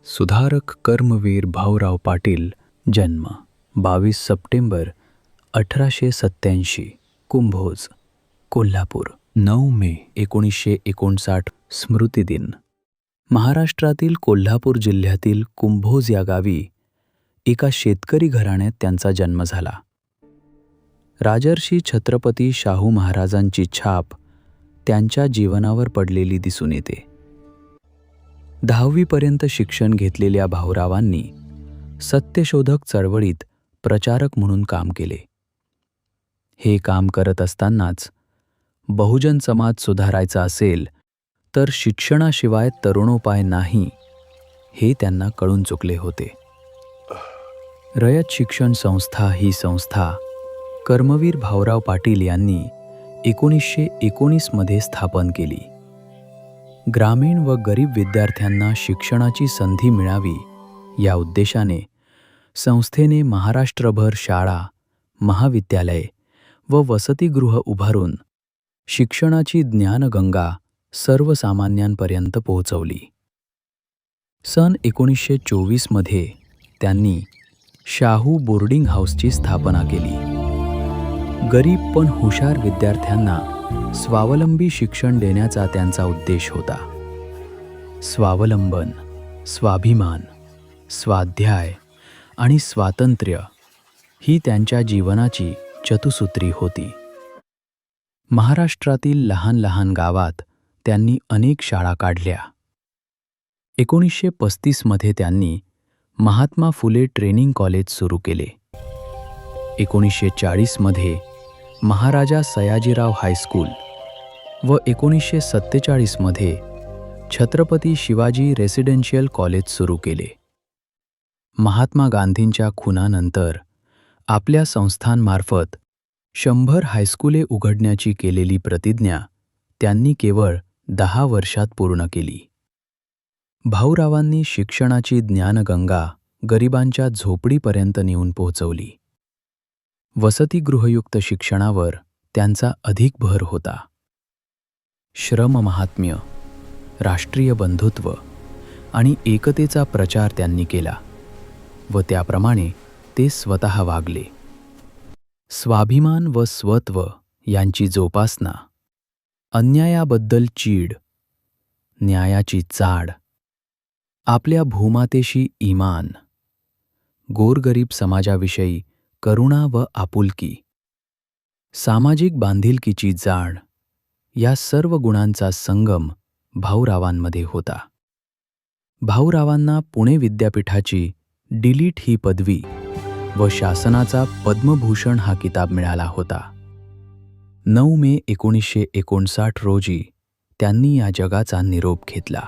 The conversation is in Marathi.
सुधारक कर्मवीर भाऊराव पाटील जन्म 22 सप्टेंबर 1887 कुंभोज कोल्हापूर 9 मे 1959 स्मृतिदिन महाराष्ट्रातील कोल्हापूर जिल्ह्यातील कुंभोज या गावी एका शेतकरी घराण्यात त्यांचा जन्म झाला. राजर्षी छत्रपती शाहू महाराजांची छाप त्यांच्या जीवनावर पडलेली दिसून येते. 10वी पर्यंत शिक्षण घेतलेल्या भाऊरावांनी सत्यशोधक चळवळीत प्रचारक म्हणून काम केले. हे काम करत असतानाच बहुजन समाज सुधारायचा असेल तर शिक्षणाशिवाय तरुणोपाय नाही हे त्यांना कळून चुकले होते. रयत शिक्षण संस्था ही संस्था कर्मवीर भाऊराव पाटील यांनी 1919 मध्ये स्थापन केली. ग्रामीण व गरीब विद्यार्थ्यांना शिक्षणाची संधी मिळावी या उद्देशाने संस्थेने महाराष्ट्रभर शाळा, महाविद्यालय व वसतिगृह उभारून शिक्षणाची ज्ञानगंगा सर्वसामान्यांपर्यंत पोहोचवली. सन 1924 मध्ये त्यांनी शाहू बोर्डिंग हाऊसची स्थापना केली. गरीब पण हुशार विद्यार्थ्यांना स्वावलंबी शिक्षण देण्याचा त्यांचा उद्देश होता. स्वावलंबन, स्वाभिमान, स्वाध्याय आणि स्वातंत्र्य ही त्यांच्या जीवनाची चतुसूत्री होती. महाराष्ट्रातील लहान लहान गावात त्यांनी अनेक शाळा काढल्या. 1935 मध्ये त्यांनी महात्मा फुले ट्रेनिंग कॉलेज सुरू केले. 1940 मध्ये महाराजा सयाजीराव हायस्कूल व 1947 मध्ये छत्रपती शिवाजी रेसिडेन्शियल कॉलेज सुरू केले. महात्मा गांधींच्या खुनानंतर आपल्या संस्थांमार्फत 100 हायस्कुले उघडण्याची केलेली प्रतिज्ञा त्यांनी केवळ 10 वर्षात पूर्ण केली. भाऊरावांनी शिक्षणाची ज्ञानगंगा गरिबांच्या झोपडीपर्यंत नेऊन पोहोचवली. वसतिगृहयुक्त शिक्षणावर त्यांचा अधिक भर होता. श्रममाहात्म्य, राष्ट्रीय बंधुत्व आणि एकतेचा प्रचार त्यांनी केला व त्याप्रमाणे ते स्वतः वागले. स्वाभिमान व स्वत्व यांची जोपासना, अन्यायाबद्दल चीड, न्यायाची चाड, आपल्या भूमातेशी ईमान, गोरगरीब समाजाविषयी करुणा व आपुलकी, सामाजिक बांधिलकीची जाण या सर्व गुणांचा संगम भाऊरावांमध्ये होता. भाऊरावांना पुणे विद्यापीठाची डिलीट ही पदवी व शासनाचा पद्मभूषण हा किताब मिळाला होता. 9 मे 1959 रोजी त्यांनी या जगाचा निरोप घेतला.